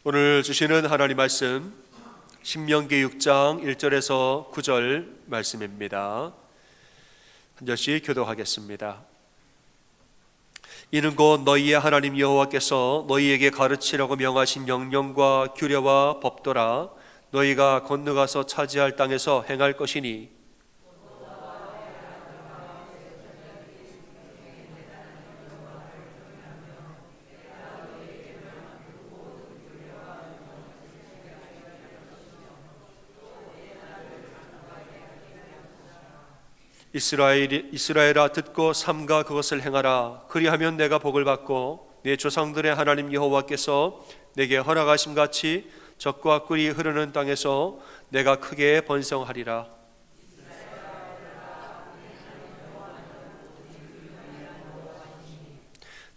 오늘 주시는 하나님 말씀 신명기 6장 1절에서 9절 말씀입니다. 한 절씩 교독하겠습니다. 이는 곧 너희의 하나님 여호와께서 너희에게 가르치라고 명하신 명령과 규례와 법도라. 너희가 건너가서 차지할 땅에서 행할 것이니 이스라엘아 듣고 삼가 그것을 행하라. 그리하면 내가 복을 받고 내 조상들의 하나님 여호와께서 내게 허락하심 같이 젖과 꿀이 흐르는 땅에서 내가 크게 번성하리라.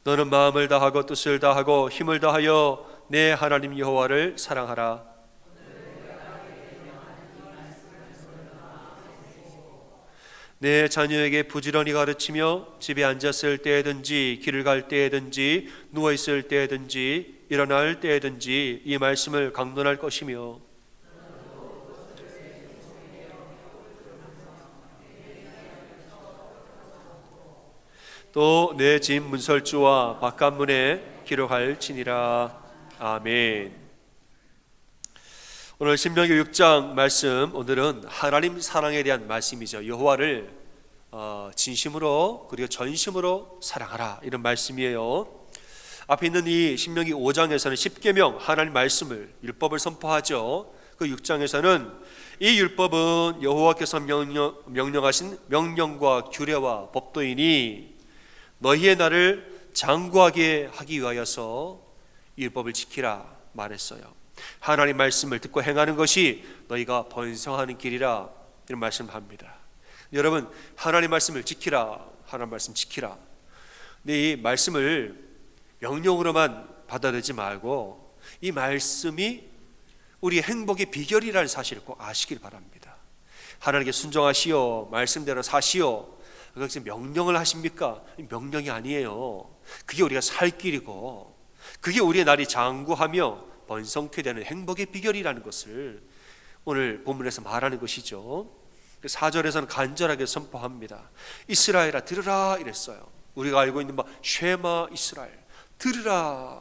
너는 마음을 다하고 뜻을 다하고 힘을 다하여 내 하나님 여호와를 사랑하라. 내 자녀에게 부지런히 가르치며 집에 앉았을 때든지 길을 갈 때든지 누워있을 때든지 일어날 때든지 이 말씀을 강론할 것이며 또 내 집 문설주와 바깥문에 기록할지니라. 아멘. 오늘 신명기 6장 말씀, 오늘은 하나님 사랑에 대한 말씀이죠. 여호와를 진심으로 그리고 전심으로 사랑하라, 이런 말씀이에요. 앞에 있는 이 신명기 5장에서는 10계명 하나님 말씀을, 율법을 선포하죠. 그 6장에서는 이 율법은 여호와께서 명령하신 명령과 규례와 법도이니 너희의 나를 장구하게 하기 위하여서 이 율법을 지키라 말했어요. 하나님 말씀을 듣고 행하는 것이 너희가 번성하는 길이라, 이런 말씀을 합니다. 여러분, 하나님 말씀을 지키라, 하나님 말씀 지키라. 근데 이 말씀을 명령으로만 받아들이지 말고 이 말씀이 우리의 행복의 비결이라는 사실을 꼭 아시길 바랍니다. 하나님께 순종하시오, 말씀대로 사시오, 그것이 명령을 하십니까? 명령이 아니에요. 그게 우리가 살 길이고 그게 우리의 날이 장구하며 번성케 되는 행복의 비결이라는 것을 오늘 본문에서 말하는 것이죠. 4절에서는 간절하게 선포합니다. 이스라엘아 들으라 이랬어요. 우리가 알고 있는 바 쉐마 이스라엘, 들으라.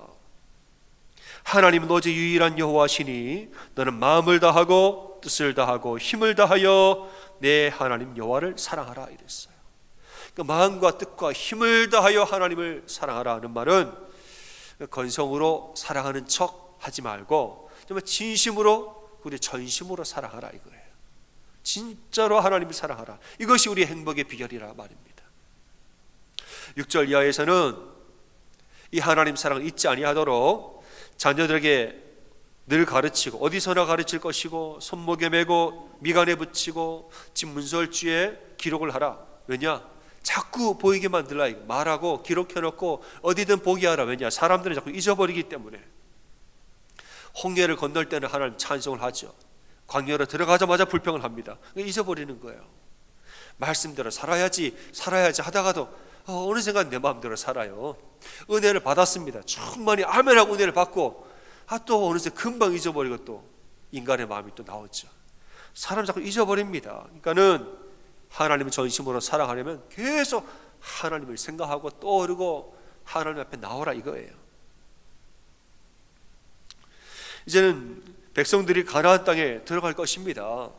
하나님은 오직 유일한 여호와시니 너는 마음을 다하고 뜻을 다하고 힘을 다하여 내 하나님 여호와를 사랑하라 이랬어요. 그러니까 마음과 뜻과 힘을 다하여 하나님을 사랑하라 하는 말은 건성으로 사랑하는 척 하지 말고 정말 진심으로, 우리 전심으로 사랑하라 이거예요. 진짜로 하나님을 사랑하라. 이것이 우리의 행복의 비결이라 말입니다. 6절 이하에서는 이 하나님 사랑을 잊지 아니하도록 자녀들에게 늘 가르치고 어디서나 가르칠 것이고 손목에 메고 미간에 붙이고 집 문설주에 기록을 하라. 왜냐? 자꾸 보이게 만들라. 말하고 기록해놓고 어디든 보게 하라. 왜냐? 사람들은 자꾸 잊어버리기 때문에. 홍해를 건널 때는 하나님 찬송을 하죠. 광야로 들어가자마자 불평을 합니다. 잊어버리는 거예요. 말씀대로 살아야지 하다가도 어느 순간 내 마음대로 살아요. 은혜를 받았습니다. 충만히 아멘하고 은혜를 받고 또 어느새 금방 잊어버리고 또 인간의 마음이 또 나오죠. 사람 자꾸 잊어버립니다. 그러니까는 하나님을 전심으로 사랑하려면 계속 하나님을 생각하고 떠오르고 하나님 앞에 나오라 이거예요. 이제는 백성들이 가나안 땅에 들어갈 것입니다.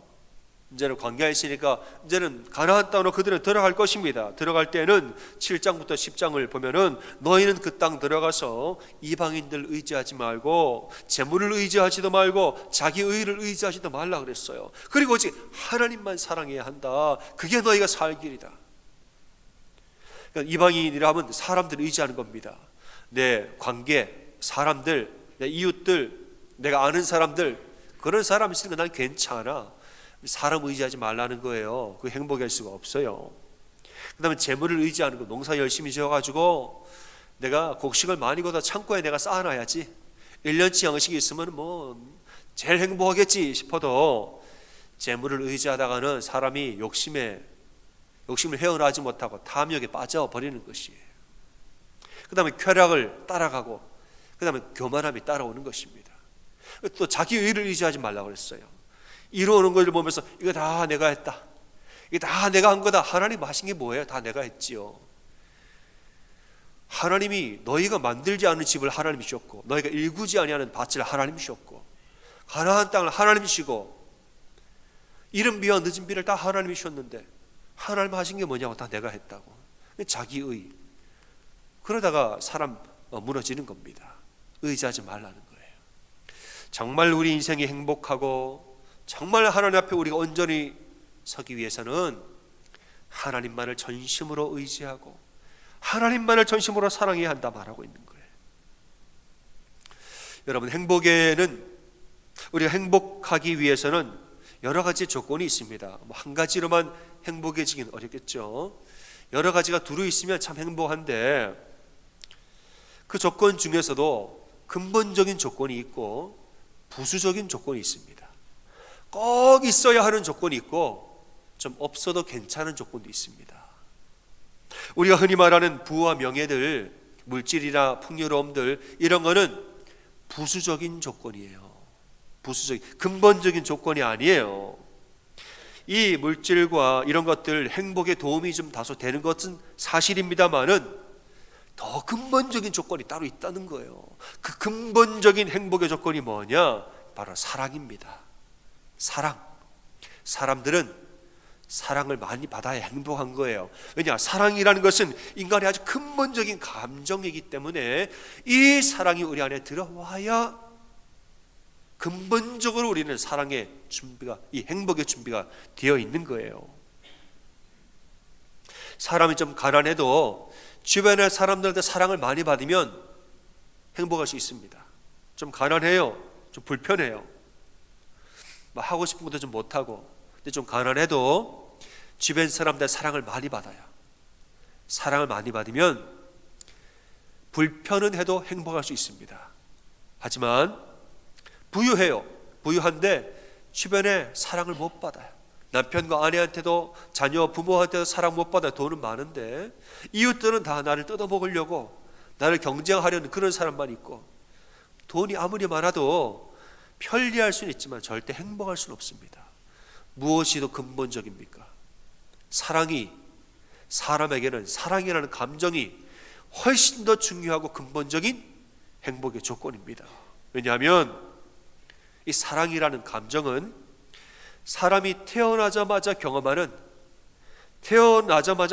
이제는 광야에 있으니까 이제는 가나안 땅으로 그들은 들어갈 것입니다. 들어갈 때는 7장부터 10장을 보면은 너희는 그 땅 들어가서 이방인들 의지하지 말고 재물을 의지하지도 말고 자기 의를 의지하지도 말라 그랬어요. 그리고 오직 하나님만 사랑해야 한다. 그게 너희가 살 길이다. 그러니까 이방인이라 하면 사람들 의지하는 겁니다. 내 관계, 사람들, 내 이웃들, 내가 아는 사람들, 그런 사람 있으니까 난 괜찮아. 사람 의지하지 말라는 거예요. 그 행복할 수가 없어요. 그 다음에 재물을 의지하는 거, 농사 열심히 지어가지고 내가 곡식을 많이 거다 창고에 내가 쌓아놔야지 1년치 양식이 있으면 뭐 제일 행복하겠지 싶어도 재물을 의지하다가는 사람이 욕심을 헤어나지 못하고 탐욕에 빠져버리는 것이에요. 그 다음에 쾌락을 따라가고 그 다음에 교만함이 따라오는 것입니다. 또 자기 의를 의지하지 말라고 그랬어요. 이루어오는 것을 보면서 이거 다 내가 했다, 이게 다 내가 한 거다. 하나님 하신 게 뭐예요? 다 내가 했지요. 하나님이 너희가 만들지 않은 집을 하나님이 주셨고, 너희가 일구지 아니하는 밭을 하나님이 주셨고, 가나안 땅을 하나님이 주시고, 이른 비와 늦은 비를 다 하나님이 주셨는데 하나님 하신 게 뭐냐고, 다 내가 했다고. 자기의. 그러다가 사람 무너지는 겁니다. 의지하지 말라는 거예요. 정말 우리 인생이 행복하고 정말 하나님 앞에 우리가 온전히 서기 위해서는 하나님만을 전심으로 의지하고 하나님만을 전심으로 사랑해야 한다 말하고 있는 거예요. 여러분, 행복에는, 우리가 행복하기 위해서는 여러 가지 조건이 있습니다. 한 가지로만 행복해지긴 어렵겠죠. 여러 가지가 두루 있으면 참 행복한데, 그 조건 중에서도 근본적인 조건이 있고 부수적인 조건이 있습니다. 꼭 있어야 하는 조건이 있고 좀 없어도 괜찮은 조건도 있습니다. 우리가 흔히 말하는 부와 명예들, 물질이나 풍요로움들, 이런 거는 부수적인 조건이에요. 부수적인, 근본적인 조건이 아니에요. 이 물질과 이런 것들 행복에 도움이 좀 다소 되는 것은 사실입니다만은 더 근본적인 조건이 따로 있다는 거예요. 그 근본적인 행복의 조건이 뭐냐? 바로 사랑입니다. 사랑. 사람들은 사랑을 많이 받아야 행복한 거예요. 왜냐? 사랑이라는 것은 인간의 아주 근본적인 감정이기 때문에 이 사랑이 우리 안에 들어와야 근본적으로 우리는 사랑의 준비가, 이 행복의 준비가 되어 있는 거예요. 사람이 좀 가난해도 주변의 사람들한테 사랑을 많이 받으면 행복할 수 있습니다. 좀 가난해요, 좀 불편해요, 하고 싶은 것도 좀 못하고, 근데 좀 가난해도 주변 사람들의 사랑을 많이 받아요. 사랑을 많이 받으면 불편은 해도 행복할 수 있습니다. 하지만 부유해요. 부유한데 주변에 사랑을 못 받아요. 남편과 아내한테도, 자녀 부모한테도 사랑 못 받아요. 돈은 많은데 이웃들은 다 나를 뜯어먹으려고, 나를 경쟁하려는 그런 사람만 있고, 돈이 아무리 많아도 편리할 수는 있지만 절대 행복할 수는 없습니다. 무엇이 더 근본적입니까? 사랑이, 사람에게는 사랑이라는 감정이 훨씬 더 중요하고 근본적인 행복의 조건입니다. 왜냐하면 이 사랑이라는 감정은 사람이 태어나자마자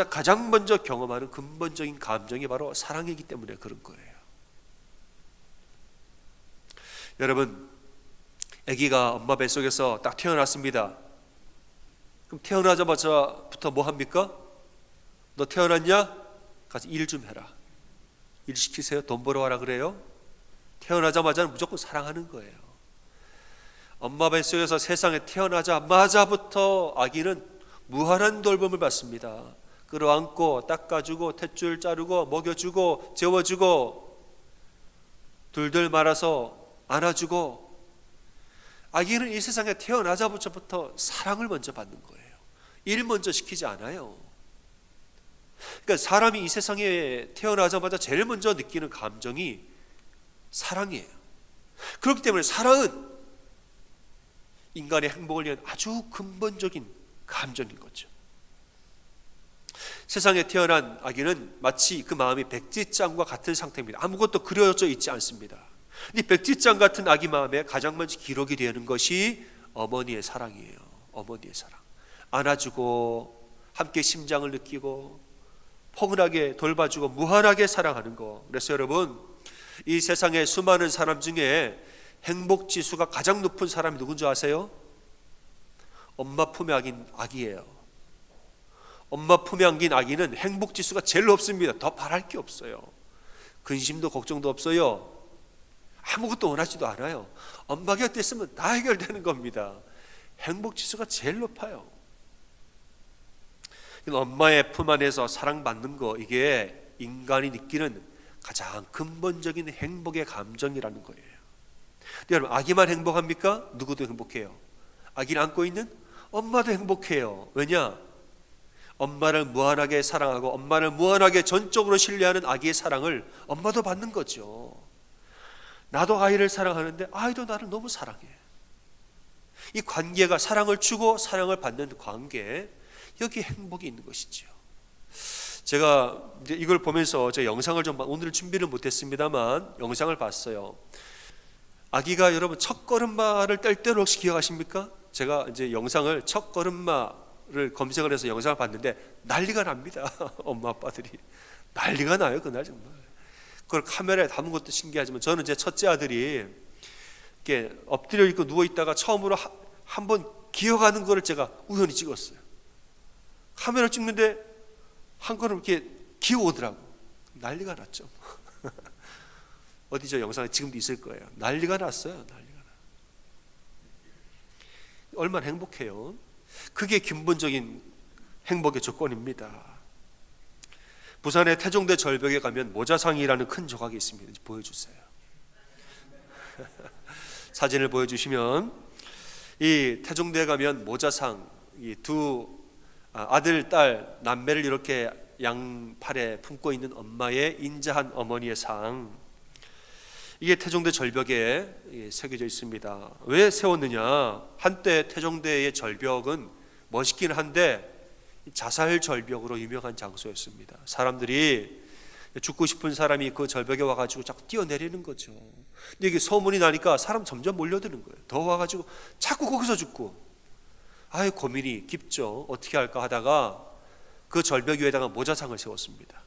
가장 먼저 경험하는 근본적인 감정이 바로 사랑이기 때문에 그런 거예요. 여러분, 아기가 엄마 뱃속에서 딱 태어났습니다. 그럼 태어나자마자부터 뭐 합니까? 너 태어났냐? 가서 일 좀 해라. 일 시키세요. 돈 벌어와라 그래요? 태어나자마자는 무조건 사랑하는 거예요. 엄마 뱃속에서 세상에 태어나자마자부터 아기는 무한한 돌봄을 받습니다. 끌어안고 닦아주고 탯줄 자르고 먹여주고 재워주고 둘둘 말아서 안아주고, 아기는 이 세상에 태어나자마자부터 사랑을 먼저 받는 거예요. 일 먼저 시키지 않아요. 그러니까 사람이 이 세상에 태어나자마자 제일 먼저 느끼는 감정이 사랑이에요. 그렇기 때문에 사랑은 인간의 행복을 위한 아주 근본적인 감정인 거죠. 세상에 태어난 아기는 마치 그 마음이 백지장과 같은 상태입니다. 아무것도 그려져 있지 않습니다. 이 백지장 같은 아기 마음에 가장 먼저 기록이 되는 것이 어머니의 사랑이에요. 어머니의 사랑. 안아주고 함께 심장을 느끼고 포근하게 돌봐주고 무한하게 사랑하는 거. 그래서 여러분, 이 세상에 수많은 사람 중에 행복 지수가 가장 높은 사람이 누군지 아세요? 엄마 품에 안긴 아기예요. 엄마 품에 안긴 아기는 행복 지수가 제일 높습니다. 더 바랄 게 없어요. 근심도 걱정도 없어요. 아무것도 원하지도 않아요. 엄마 곁에 있으면 다 해결되는 겁니다. 행복 지수가 제일 높아요. 엄마의 품 안에서 사랑받는 거, 이게 인간이 느끼는 가장 근본적인 행복의 감정이라는 거예요. 여러분, 아기만 행복합니까? 누구도 행복해요. 아기를 안고 있는 엄마도 행복해요. 왜냐? 엄마를 무한하게 사랑하고 엄마를 무한하게 전적으로 신뢰하는 아기의 사랑을 엄마도 받는 거죠. 나도 아이를 사랑하는데 아이도 나를 너무 사랑해. 이 관계가 사랑을 주고 사랑을 받는 관계, 여기 행복이 있는 것이지요. 제가 이제 이걸 보면서 제 영상을 좀 오늘 준비를 못했습니다만 영상을 봤어요. 아기가 여러분 첫 걸음마를 뗄 때를 혹시 기억하십니까? 제가 이제 영상을 첫 걸음마를 검색을 해서 영상을 봤는데 난리가 납니다. 엄마 아빠들이 난리가 나요 그날 정말. 그걸 카메라에 담은 것도 신기하지만 저는 제 첫째 아들이 이렇게 엎드려 있고 누워 있다가 처음으로 한번 기어가는 거를 제가 우연히 찍었어요. 카메라 찍는데 한 걸음 이렇게 기어오더라고. 난리가 났죠. 어디 저 영상에 지금도 있을 거예요. 난리가 났어요. 난리가 나. 얼마나 행복해요. 그게 근본적인 행복의 조건입니다. 부산의 태종대 절벽에 가면 모자상이라는 큰 조각이 있습니다. 보여주세요. 사진을 보여주시면 이 태종대에 가면 모자상, 이 두 아들, 딸, 남매를 이렇게 양팔에 품고 있는 엄마의 인자한 어머니의 상, 이게 태종대 절벽에 새겨져 있습니다. 왜 세웠느냐? 한때 태종대의 절벽은 멋있긴 한데 자살 절벽으로 유명한 장소였습니다. 사람들이 죽고 싶은 사람이 그 절벽에 와가지고 자꾸 뛰어내리는 거죠. 근데 이게 소문이 나니까 사람 점점 몰려드는 거예요. 더 와가지고 자꾸 거기서 죽고, 아예 고민이 깊죠. 어떻게 할까 하다가 그 절벽 위에다가 모자상을 세웠습니다.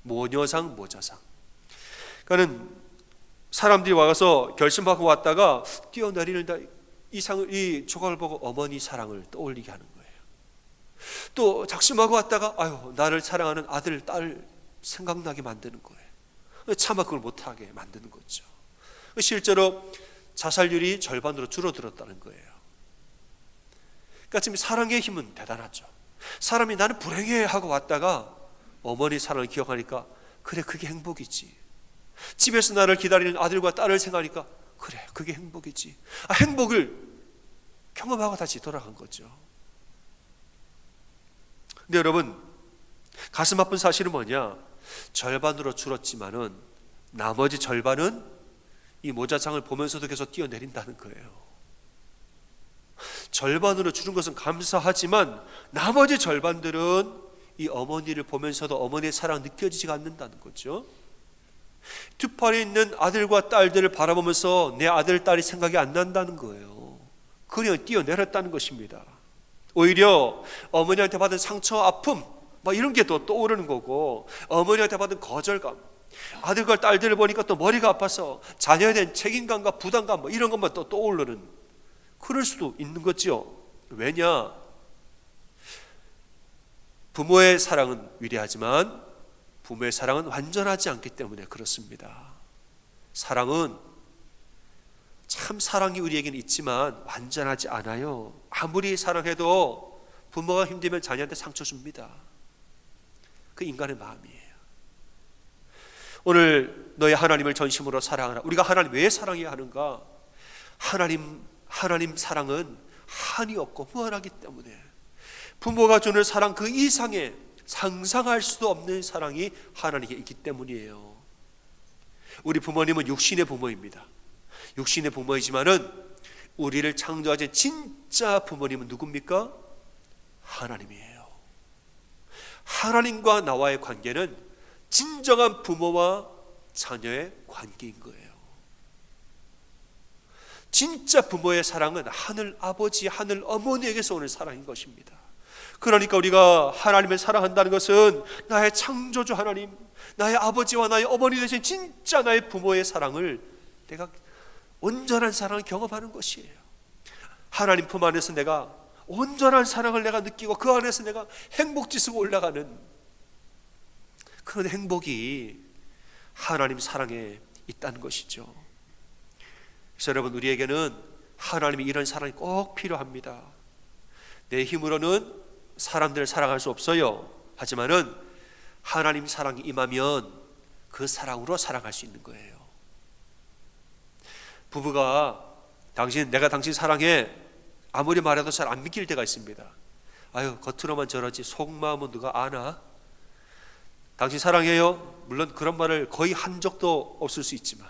모녀상, 모자상. 그러니까는 사람들이 와서 결심하고 왔다가 뛰어내리는데 이 조각을 보고 어머니 사랑을 떠올리게 하는 거예요. 또 작심하고 왔다가 아유 나를 사랑하는 아들, 딸 생각나게 만드는 거예요. 차마 그걸 못하게 만드는 거죠. 실제로 자살률이 절반으로 줄어들었다는 거예요. 그러니까 지금 사랑의 힘은 대단하죠. 사람이 나는 불행해 하고 왔다가 어머니 사랑을 기억하니까 그래 그게 행복이지. 집에서 나를 기다리는 아들과 딸을 생각하니까 그래 그게 행복이지. 행복을 경험하고 다시 돌아간 거죠. 근데 여러분 가슴 아픈 사실은 뭐냐? 절반으로 줄었지만은 나머지 절반은 이 모자상을 보면서도 계속 뛰어내린다는 거예요. 절반으로 줄은 것은 감사하지만 나머지 절반들은 이 어머니를 보면서도 어머니의 사랑 느껴지지가 않는다는 거죠. 두 팔에 있는 아들과 딸들을 바라보면서 내 아들, 딸이 생각이 안 난다는 거예요. 그냥 뛰어내렸다는 것입니다. 오히려 어머니한테 받은 상처, 아픔 막 이런 게 또 떠오르는 거고, 어머니한테 받은 거절감, 아들과 딸들을 보니까 또 머리가 아파서 자녀에 대한 책임감과 부담감 뭐 이런 것만 또 떠오르는, 그럴 수도 있는 거죠. 왜냐? 부모의 사랑은 위대하지만 부모의 사랑은 완전하지 않기 때문에 그렇습니다. 사랑은 참 사랑이 우리에게는 있지만 완전하지 않아요. 아무리 사랑해도 부모가 힘들면 자녀한테 상처 줍니다. 그 인간의 마음이에요. 오늘 너의 하나님을 전심으로 사랑하라. 우리가 하나님 왜 사랑해야 하는가? 하나님 사랑은 한이 없고 무한하기 때문에 부모가 주는 사랑 그 이상의 상상할 수도 없는 사랑이 하나님께 있기 때문이에요. 우리 부모님은 육신의 부모입니다. 육신의 부모이지만은 우리를 창조하신 진짜 부모님은 누굽니까? 하나님이에요. 하나님과 나와의 관계는 진정한 부모와 자녀의 관계인 거예요. 진짜 부모의 사랑은 하늘 아버지, 하늘 어머니에게서 오는 사랑인 것입니다. 그러니까 우리가 하나님을 사랑한다는 것은 나의 창조주 하나님, 나의 아버지와 나의 어머니 되신 진짜 나의 부모의 사랑을 내가 온전한 사랑을 경험하는 것이에요. 하나님 품 안에서 내가 온전한 사랑을 내가 느끼고 그 안에서 내가 행복지수가 올라가는 그런 행복이 하나님 사랑에 있다는 것이죠. 그래서 여러분 우리에게는 하나님이 이런 사랑이 꼭 필요합니다. 내 힘으로는 사람들을 사랑할 수 없어요. 하지만은 하나님 사랑이 임하면 그 사랑으로 사랑할 수 있는 거예요. 부부가 내가 당신 사랑해 아무리 말해도 잘 안 믿길 때가 있습니다. 아유 겉으로만 저러지 속마음은 누가 아나? 당신 사랑해요? 물론 그런 말을 거의 한 적도 없을 수 있지만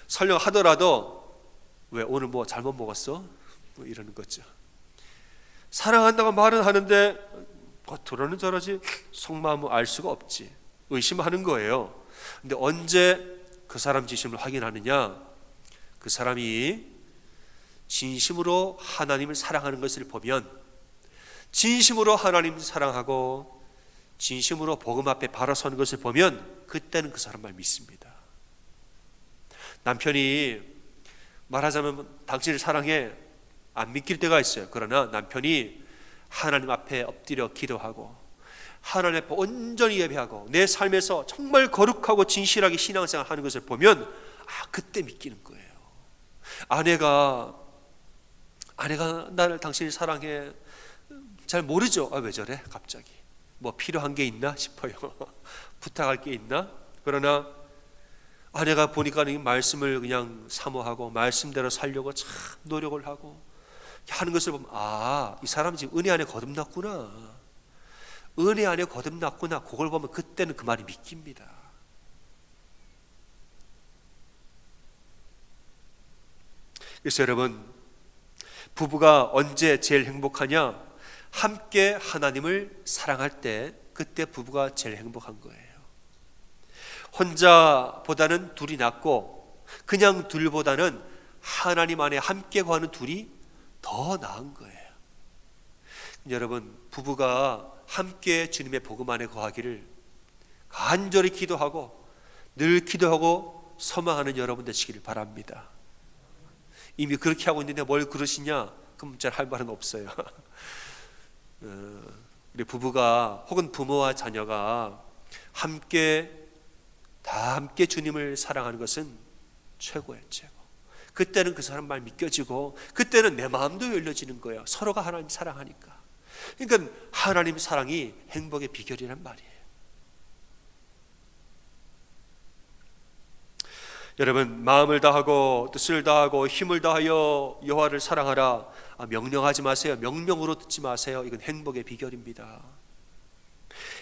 설령 하더라도 왜 오늘 뭐 잘못 먹었어? 뭐 이러는 거죠. 사랑한다고 말은 하는데 겉으로는 저러지 속마음은 알 수가 없지. 의심하는 거예요. 근데 언제 그 사람 진심을 확인하느냐? 그 사람이 진심으로 하나님을 사랑하는 것을 보면, 진심으로 하나님을 사랑하고 진심으로 복음 앞에 바로 서는 것을 보면 그때는 그 사람 말 믿습니다. 남편이 말하자면 당신을 사랑해 안 믿길 때가 있어요. 그러나 남편이 하나님 앞에 엎드려 기도하고 하나님 앞에 온전히 예배하고 내 삶에서 정말 거룩하고 진실하게 신앙생활 하는 것을 보면 그때 믿기는 거예요. 아내가 나를 당신이 사랑해 잘 모르죠. 왜 저래 갑자기, 뭐 필요한 게 있나 싶어요. 부탁할 게 있나? 그러나 아내가 보니까 이 말씀을 그냥 사모하고 말씀대로 살려고 참 노력을 하고 하는 것을 보면 이 사람 지금 은혜 안에 거듭났구나, 은혜 안에 거듭났구나. 그걸 보면 그때는 그 말이 믿깁니다. 그래서 여러분, 부부가 언제 제일 행복하냐? 함께 하나님을 사랑할 때, 그때 부부가 제일 행복한 거예요. 혼자보다는 둘이 낫고 그냥 둘보다는 하나님 안에 함께 거하는 둘이 더 나은 거예요. 여러분, 부부가 함께 주님의 복음 안에 거하기를 간절히 기도하고 늘 기도하고 소망하는 여러분 되시기를 바랍니다. 이미 그렇게 하고 있는데 뭘 그러시냐? 그럼 잘 할 말은 없어요. 우리 부부가 혹은 부모와 자녀가 함께 주님을 사랑하는 것은 최고예요, 최고. 그때는 그 사람 말 믿겨지고 그때는 내 마음도 열려지는 거예요. 서로가 하나님 사랑하니까. 그러니까 하나님 사랑이 행복의 비결이란 말이에요. 여러분, 마음을 다하고 뜻을 다하고 힘을 다하여 여호와를 사랑하라. 명령하지 마세요. 명령으로 듣지 마세요. 이건 행복의 비결입니다.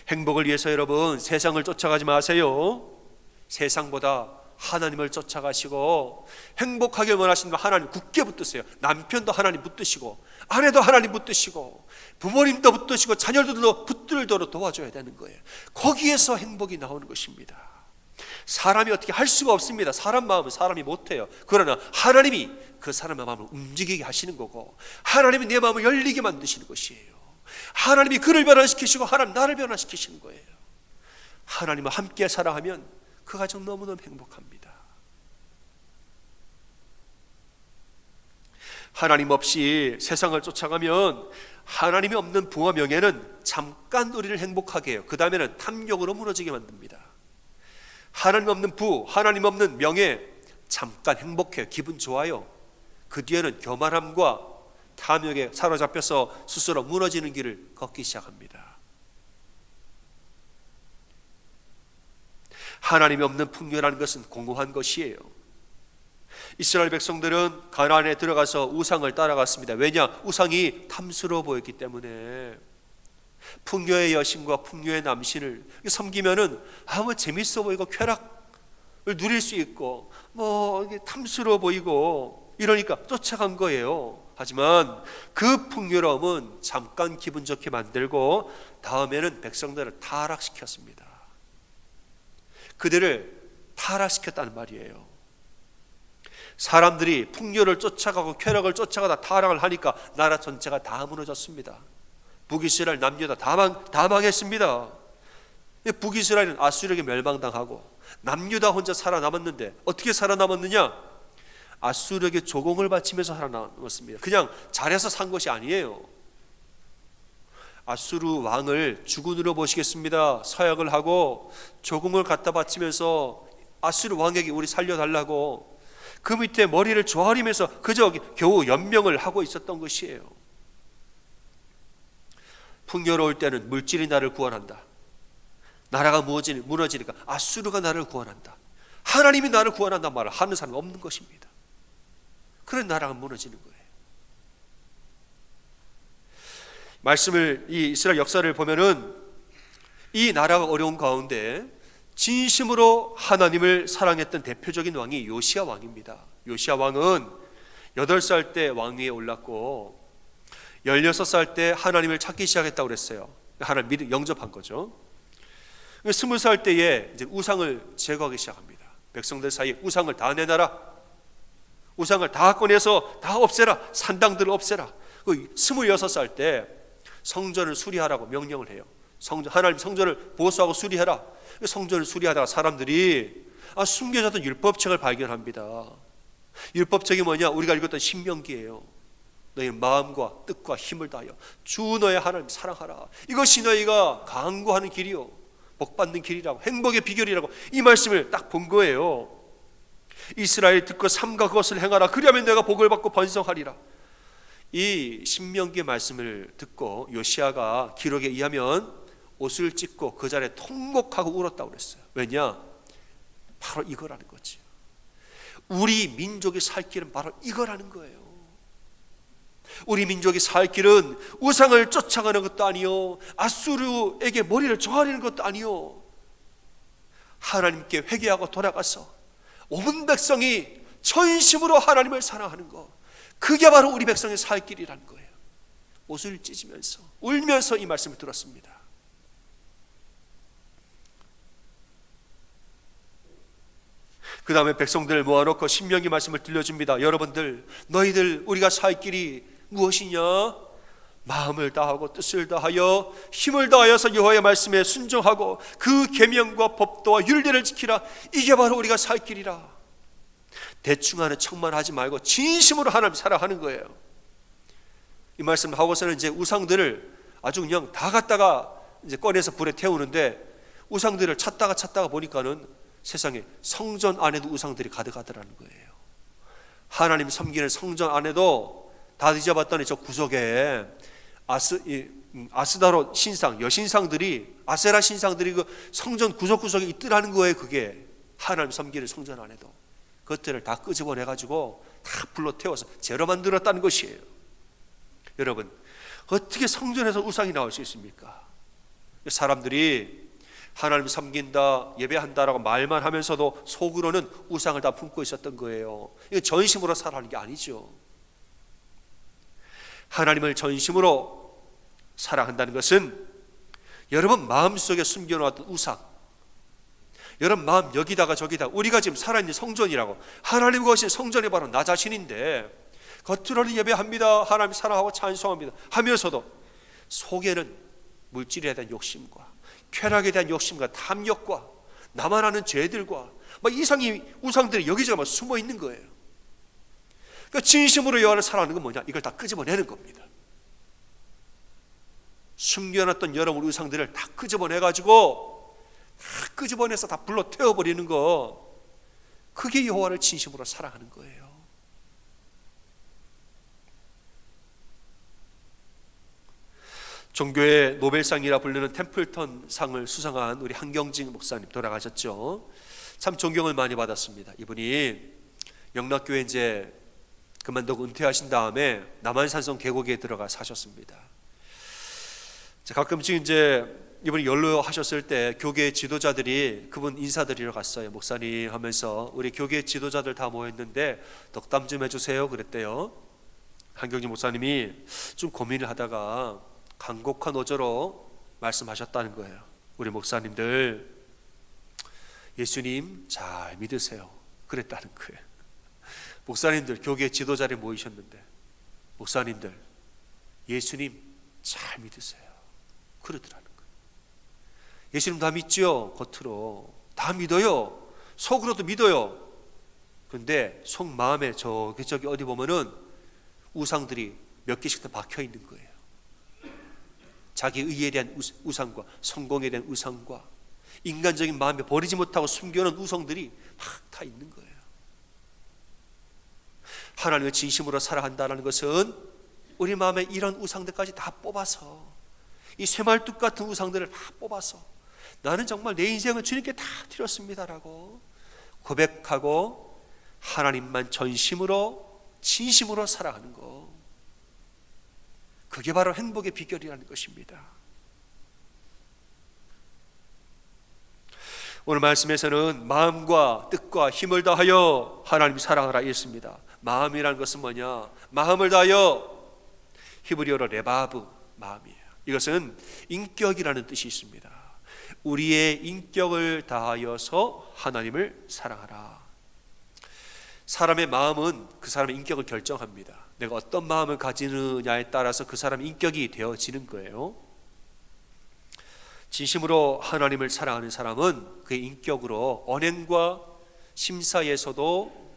행복을 위해서 여러분 세상을 쫓아가지 마세요. 세상보다 하나님을 쫓아가시고 행복하게 원하시는 거 하나님 굳게 붙드세요. 남편도 하나님 붙드시고 아내도 하나님 붙드시고 부모님도 붙드시고 자녀들도 붙들도록 도와줘야 되는 거예요. 거기에서 행복이 나오는 것입니다. 사람이 어떻게 할 수가 없습니다. 사람 마음은 사람이 못해요. 그러나 하나님이 그 사람의 마음을 움직이게 하시는 거고 하나님이 내 마음을 열리게 만드시는 것이에요. 하나님이 그를 변화시키시고 하나님 나를 변화시키시는 거예요. 하나님과 함께 사랑하면 그 가정 너무너무 행복합니다. 하나님 없이 세상을 쫓아가면 하나님이 없는 부와 명예는 잠깐 우리를 행복하게 해요. 그 다음에는 탐욕으로 무너지게 만듭니다. 하나님 없는 부, 하나님 없는 명예, 잠깐 행복해요. 기분 좋아요. 그 뒤에는 교만함과 탐욕에 사로잡혀서 스스로 무너지는 길을 걷기 시작합니다. 하나님이 없는 풍요라는 것은 공허한 것이에요. 이스라엘 백성들은 가나안에 들어가서 우상을 따라갔습니다. 왜냐? 우상이 탐스러워 보였기 때문에. 풍요의 여신과 풍요의 남신을 섬기면은 재밌어 보이고 쾌락을 누릴 수 있고 탐스러워 보이고 이러니까 쫓아간 거예요. 하지만 그 풍요로움은 잠깐 기분 좋게 만들고 다음에는 백성들을 타락시켰습니다. 그들을 타락시켰다는 말이에요. 사람들이 풍요를 쫓아가고 쾌락을 쫓아가다 타락을 하니까 나라 전체가 다 무너졌습니다. 북이스라엘 남유다 다 망했습니다. 북이스라엘은 아수르에게 멸망당하고 남유다 혼자 살아남았는데 어떻게 살아남았느냐? 아수르에게 조공을 바치면서 살아남았습니다. 그냥 잘해서 산 것이 아니에요. 아수르 왕을 주군으로 모시겠습니다. 서약을 하고 조공을 갖다 바치면서 아수르 왕에게 우리 살려달라고 그 밑에 머리를 조아리면서 그저 겨우 연명을 하고 있었던 것이에요. 풍요로울 때는 물질이 나를 구원한다. 나라가 무너지니까 아수르가 나를 구원한다. 하나님이 나를 구원한다는 말을 하는 사람이 없는 것입니다. 그런 나라가 무너지는 거예요. 말씀을 이 이스라엘 역사를 보면은 이 나라가 어려운 가운데 진심으로 하나님을 사랑했던 대표적인 왕이 요시야 왕입니다. 요시야 왕은 8살 때 왕위에 올랐고 16살 때 하나님을 찾기 시작했다고 그랬어요. 하나님 영접한 거죠. 20살 때에 이제 우상을 제거하기 시작합니다. 백성들 사이에 우상을 다 내놔라, 우상을 다 꺼내서 다 없애라, 산당들을 없애라. 26살 때 성전을 수리하라고 명령을 해요. 하나님 성전을 보수하고 수리해라. 성전을 수리하다가 사람들이 숨겨졌던 율법책을 발견합니다. 율법책이 뭐냐? 우리가 읽었던 신명기예요. 너희 마음과 뜻과 힘을 다하여 주 너의 하나님 사랑하라. 이것이 너희가 강구하는 길이요, 복받는 길이라고, 행복의 비결이라고 이 말씀을 딱 본 거예요. 이스라엘 듣고 삼가 그것을 행하라. 그리하면 내가 복을 받고 번성하리라. 이 신명기의 말씀을 듣고 요시야가 기록에 의하면 옷을 찢고 그 자리에 통곡하고 울었다고 그랬어요. 왜냐? 바로 이거라는 거지. 우리 민족이 살 길은 바로 이거라는 거예요. 우리 민족이 살 길은 우상을 쫓아가는 것도 아니요, 아수르에게 머리를 조아리는 것도 아니요, 하나님께 회개하고 돌아가서 온 백성이 전심으로 하나님을 사랑하는 것, 그게 바로 우리 백성의 살 길이라는 거예요. 옷을 찢으면서 울면서 이 말씀을 들었습니다. 그 다음에 백성들을 모아놓고 신명기 말씀을 들려줍니다. 여러분들, 너희들 우리가 살 길이 무엇이냐? 마음을 다하고 뜻을 다하여 힘을 다하여서 여호와의 말씀에 순종하고 그 계명과 법도와 율례를 지키라. 이게 바로 우리가 살 길이라. 대충 하는 척만 하지 말고 진심으로 하나님 사랑하는 거예요. 이 말씀을 하고서는 이제 우상들을 아주 그냥 다 갖다가 이제 꺼내서 불에 태우는데, 우상들을 찾다가 보니까는 세상에 성전 안에도 우상들이 가득하더라는 거예요. 하나님 섬기는 성전 안에도 다 뒤져봤더니 저 구석에 아스다로 신상, 여신상들이, 아세라 신상들이 그 성전 구석구석에 있더라는 거예요. 그게 하나님 섬기는 성전 안에도 그것들을 다 끄집어내가지고 다 불로 태워서 재로 만들었다는 것이에요. 여러분, 어떻게 성전에서 우상이 나올 수 있습니까? 사람들이 하나님 섬긴다, 예배한다라고 말만 하면서도 속으로는 우상을 다 품고 있었던 거예요. 이거 전심으로 살아가는 게 아니죠. 하나님을 전심으로 사랑한다는 것은 여러분 마음속에 숨겨놓았던 우상, 여러분 마음 여기다가 저기다, 우리가 지금 살아있는 성전이라고, 하나님 것이 성전이 바로 나 자신인데 겉으로는 예배합니다, 하나님 사랑하고 찬송합니다 하면서도 속에는 물질에 대한 욕심과 쾌락에 대한 욕심과 탐욕과 나만 아는 죄들과 막 이상이 우상들이 여기저기 막 숨어 있는 거예요. 그러니까 진심으로 여호와를 사랑하는 건 뭐냐? 이걸 다 끄집어내는 겁니다. 숨겨놨던 여러분 우상들을 다 끄집어내가지고 다 끄집어내서 다 불러 태워버리는 거, 그게 여호와를 진심으로 사랑하는 거예요. 종교의 노벨상이라 불리는 템플턴 상을 수상한 우리 한경직 목사님 돌아가셨죠. 참 존경을 많이 받았습니다. 이분이 영락교회 이제 그만두고 은퇴하신 다음에 남한산성 계곡에 들어가 사셨습니다. 가끔씩 이제 이분이 연로하셨을 때 교계 지도자들이 그분 인사드리러 갔어요. 목사님 하면서 우리 교계 지도자들 다 모였는데 덕담 좀 해주세요 그랬대요. 한경직 목사님이 좀 고민을 하다가 간곡한 어조로 말씀하셨다는 거예요. 우리 목사님들 예수님 잘 믿으세요 그랬다는 거예요. 목사님들 교계 지도자를 모이셨는데 목사님들 예수님 잘 믿으세요 그러더라는 거예요. 예수님 다 믿죠? 겉으로 다 믿어요, 속으로도 믿어요. 그런데 속마음에 저기 어디 보면은 우상들이 몇 개씩 더 박혀 있는 거예요. 자기 의에 대한 우상과 성공에 대한 우상과 인간적인 마음에 버리지 못하고 숨겨놓은 우상들이 막 다 있는 거예요. 하나님을 진심으로 사랑한다는 것은 우리 마음에 이런 우상들까지 다 뽑아서, 이 쇠말뚝 같은 우상들을 다 뽑아서 나는 정말 내 인생을 주님께 다 드렸습니다라고 고백하고 하나님만 전심으로 진심으로 사랑하는 것, 그게 바로 행복의 비결이라는 것입니다. 오늘 말씀에서는 마음과 뜻과 힘을 다하여 하나님 사랑하라 했습니다. 마음이라는 것은 뭐냐? 마음을 다하여, 히브리어로 레바브, 마음이에요. 이것은 인격이라는 뜻이 있습니다. 우리의 인격을 다하여서 하나님을 사랑하라. 사람의 마음은 그 사람의 인격을 결정합니다. 내가 어떤 마음을 가지느냐에 따라서 그 사람의 인격이 되어지는 거예요. 진심으로 하나님을 사랑하는 사람은 그의 인격으로 언행과 심사에서도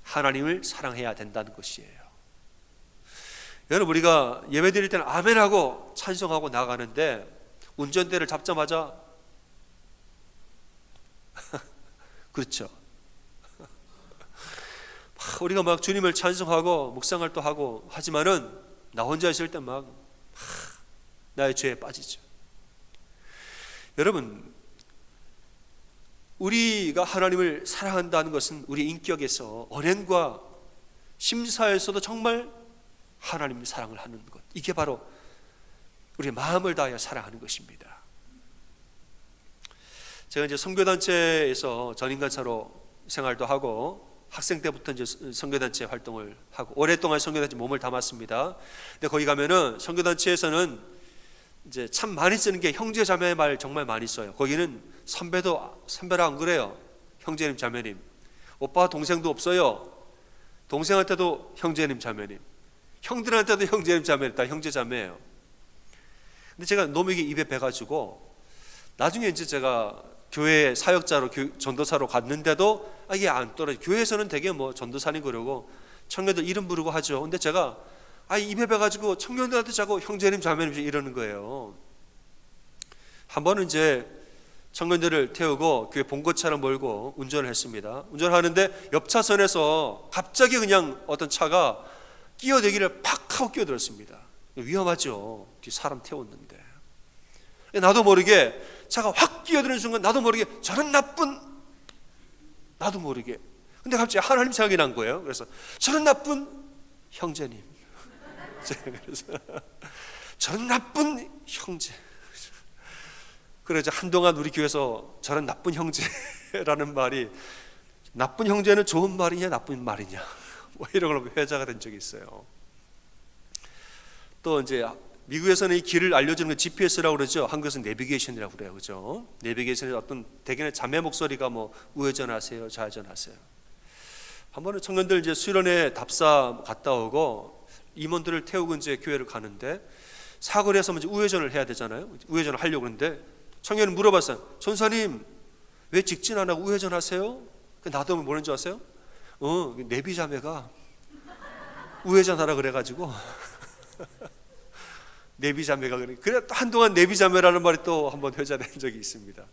하나님을 사랑해야 된다는 것이에요. 여러분, 우리가 예배 드릴 때는 아멘하고 찬송하고 나가는데 운전대를 잡자마자 그렇죠. 우리가 막 주님을 찬송하고 묵상을 또 하고 하지만은 나 혼자 있을 때 막 나의 죄에 빠지죠. 여러분, 우리가 하나님을 사랑한다는 것은 우리 인격에서 언행과 심사에서도 정말 하나님의 사랑을 하는 것, 이게 바로 우리의 마음을 다하여 사랑하는 것입니다. 제가 이제 선교단체에서 전인간사로 생활도 하고 학생 때부터 이제 선교단체 활동을 하고 오랫동안 선교단체 몸을 담았습니다. 근데 거기 가면은 선교단체에서는 이제 참 많이 쓰는 게 형제자매 말 정말 많이 써요. 거기는 선배라 안 그래요. 형제님 자매님. 오빠 동생도 없어요. 동생한테도 형제님 자매님. 형들한테도 형제님 자매님. 다 형제자매예요. 근데 제가 너무 이게 입에 배가지고 나중에 이제 제가 교회 사역자로 전도사로 갔는데도 이게 안 떨어져. 교회에서는 되게 뭐 전도사님 그러고 청년들 이름 부르고 하죠. 근데 제가 입에 배가지고 청년들한테 자꾸 형제님 자매님 이러는 거예요. 한 번은 이제 청년들을 태우고 교회 본거차를 몰고 운전을 했습니다. 운전하는데 옆 차선에서 갑자기 그냥 어떤 차가 끼어들기를 팍 하고 끼어들었습니다. 위험하죠. 뒤 사람 태웠는데. 나도 모르게 차가 확 끼어드는 순간 나도 모르게 저런 나쁜, 나도 모르게, 근데 갑자기 하나님 생각이 난 거예요. 그래서 저런 나쁜 형제님, 그래서 저런 나쁜 형제. 그래서 한동안 우리 교회에서 저런 나쁜 형제라는 말이, 나쁜 형제는 좋은 말이냐 나쁜 말이냐 뭐 이런 걸로 회자가 된 적이 있어요. 또 이제 미국에서는 이 길을 알려주는 건 GPS라고 그러죠. 한국에서는 내비게이션이라고 그래요. 그죠? 내비게이션에 어떤 대개는 자매 목소리가 뭐 우회전하세요, 좌회전하세요. 한 번은 청년들 이제 수련회 답사 갔다 오고 임원들을 태우고 이제 교회를 가는데 사거리에 서면 이제 우회전을 해야 되잖아요. 우회전을 하려고 하는데 청년이 물어봤어요. 전사님, 왜 직진 안 하고 우회전하세요? 나도 뭐라는 줄 아세요? 내비 자매가 우회전하라 그래가지고 내비자매가 그래 한동안 내비자매라는 말이 또 한번 회자된 적이 있습니다.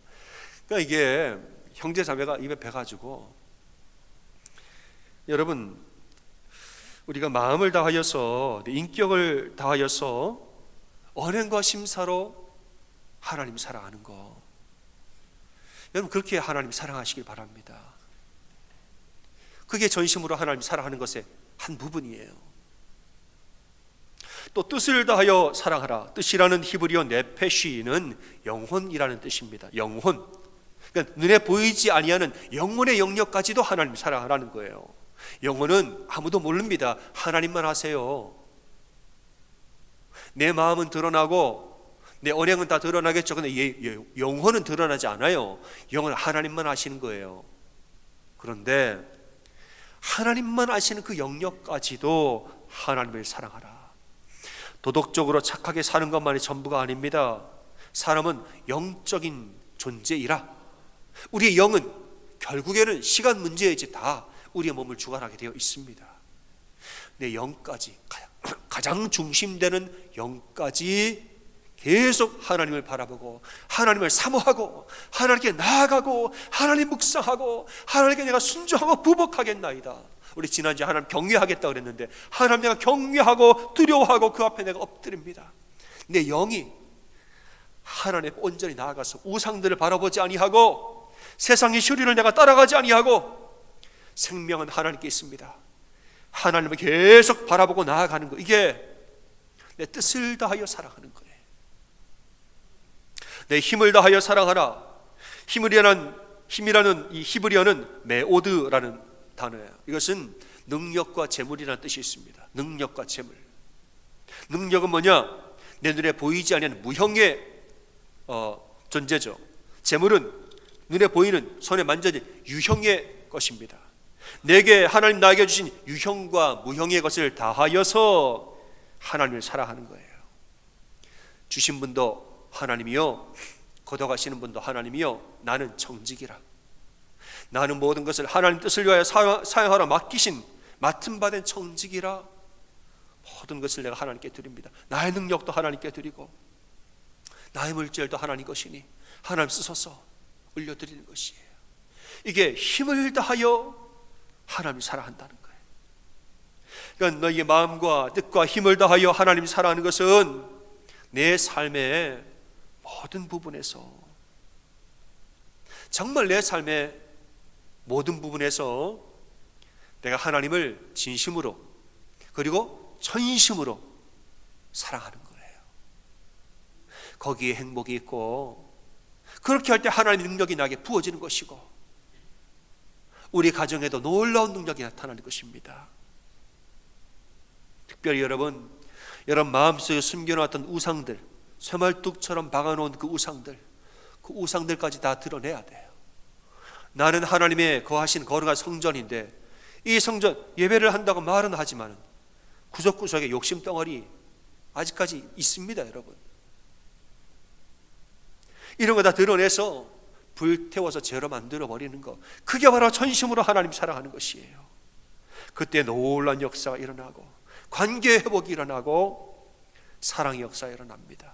그러니까 이게 형제자매가 입에 배가지고, 여러분, 우리가 마음을 다하여서 인격을 다하여서 언행과 심사로 하나님 사랑하는 거, 여러분 그렇게 하나님 사랑하시길 바랍니다. 그게 전심으로 하나님 사랑하는 것의 한 부분이에요. 또 뜻을 다하여 사랑하라. 뜻이라는 히브리어 네페시는 영혼이라는 뜻입니다. 영혼. 그러니까 눈에 보이지 아니하는 영혼의 영역까지도 하나님 사랑하라는 거예요. 영혼은 아무도 모릅니다. 하나님만 아세요. 내 마음은 드러나고 내 언행은 다 드러나겠죠. 근데 영혼은 드러나지 않아요. 영혼은 하나님만 아시는 거예요. 그런데 하나님만 아시는 그 영역까지도 하나님을 사랑하라. 도덕적으로 착하게 사는 것만이 전부가 아닙니다. 사람은 영적인 존재이라. 우리의 영은 결국에는 시간 문제이지 다 우리의 몸을 주관하게 되어 있습니다. 내 영까지, 가장 중심되는 영까지 계속 하나님을 바라보고 하나님을 사모하고 하나님께 나아가고 하나님 묵상하고 하나님께 내가 순종하고 부복하겠나이다. 우리 지난주에 하나님 경외하겠다 그랬는데 하나님 내가 경외하고 두려워하고 그 앞에 내가 엎드립니다. 내 영이 하나님 온전히 나아가서 우상들을 바라보지 아니하고 세상의 슈리를 내가 따라가지 아니하고 생명은 하나님께 있습니다. 하나님을 계속 바라보고 나아가는 거, 이게 내 뜻을 다하여 사랑하는 거예요. 내 힘을 다하여 사랑하라. 힘이라는 이 히브리어는 메오드라는 단어예요. 이것은 능력과 재물이라는 뜻이 있습니다. 능력과 재물. 능력은 뭐냐? 내 눈에 보이지 않는 무형의 존재죠. 재물은 눈에 보이는, 손에 만져진 유형의 것입니다. 내게 하나님 나에게 주신 유형과 무형의 것을 다하여서 하나님을 사랑하는 거예요. 주신 분도 하나님이요, 걷어가시는 분도 하나님이요, 나는 청직이라. 나는 모든 것을 하나님 뜻을 위하여 사용하라 맡은 바 된 청직이라. 모든 것을 내가 하나님께 드립니다. 나의 능력도 하나님께 드리고 나의 물질도 하나님 것이니 하나님 쓰소서 올려드리는 것이에요. 이게 힘을 다하여 하나님 사랑한다는 거예요. 그러니까 너희의 마음과 뜻과 힘을 다하여 하나님 사랑하는 것은 내 삶의 모든 부분에서, 정말 내 삶의 모든 부분에서 내가 하나님을 진심으로 그리고 전심으로 사랑하는 거예요. 거기에 행복이 있고, 그렇게 할 때 하나님의 능력이 나에게 부어지는 것이고, 우리 가정에도 놀라운 능력이 나타나는 것입니다. 특별히 여러분 마음속에 숨겨놨던 우상들, 쇠말뚝처럼 박아놓은 그 우상들까지 다 드러내야 돼요. 나는 하나님의 거하신 거룩한 성전인데, 이 성전 예배를 한다고 말은 하지만 구석구석에 욕심덩어리 아직까지 있습니다. 여러분, 이런 거 다 드러내서 불태워서 죄로 만들어 버리는 것, 그게 바로 전심으로 하나님 사랑하는 것이에요. 그때 놀라운 역사가 일어나고, 관계 회복이 일어나고, 사랑의 역사가 일어납니다.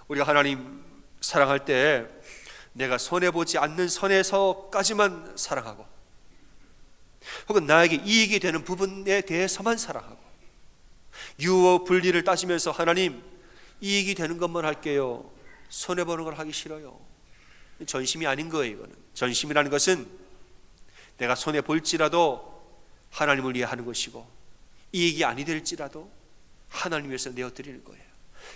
우리가 하나님 사랑할 때 내가 손해보지 않는 선에서까지만 사랑하고, 혹은 나에게 이익이 되는 부분에 대해서만 사랑하고, 유어 분리를 따지면서 하나님 이익이 되는 것만 할게요, 손해보는 걸 하기 싫어요, 전심이 아닌 거예요. 이거는 전심이라는 것은 내가 손해볼지라도 하나님을 위해 하는 것이고, 이익이 아니 될지라도 하나님 위해서 내어드리는 거예요.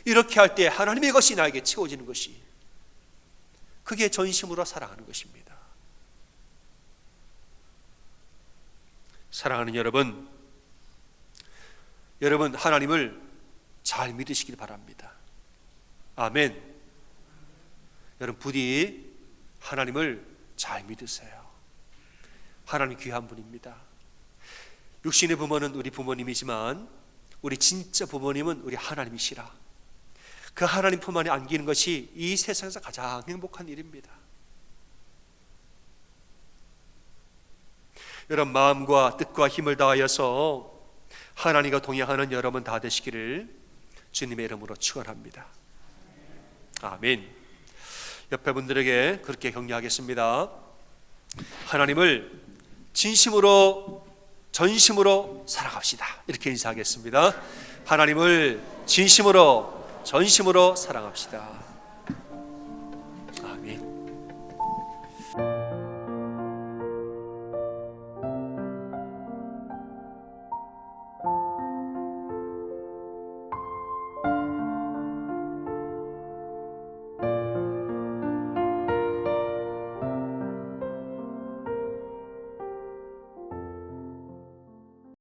이렇게 할 때 하나님의 것이 나에게 채워지는 것이, 그게 전심으로 사랑하는 것입니다. 사랑하는 여러분 하나님을 잘 믿으시길 바랍니다. 아멘. 여러분 부디 하나님을 잘 믿으세요. 하나님 귀한 분입니다. 육신의 부모는 우리 부모님이지만 우리 진짜 부모님은 우리 하나님이시라. 그 하나님 품 안에 안기는 것이 이 세상에서 가장 행복한 일입니다. 여러분 마음과 뜻과 힘을 다하여서 하나님과 동행하는 여러분 다 되시기를 주님의 이름으로 축원합니다. 아멘. 옆에 분들에게 그렇게 격려하겠습니다. 하나님을 진심으로 전심으로 사랑합시다. 이렇게 인사하겠습니다. 하나님을 진심으로 전심으로 사랑합시다.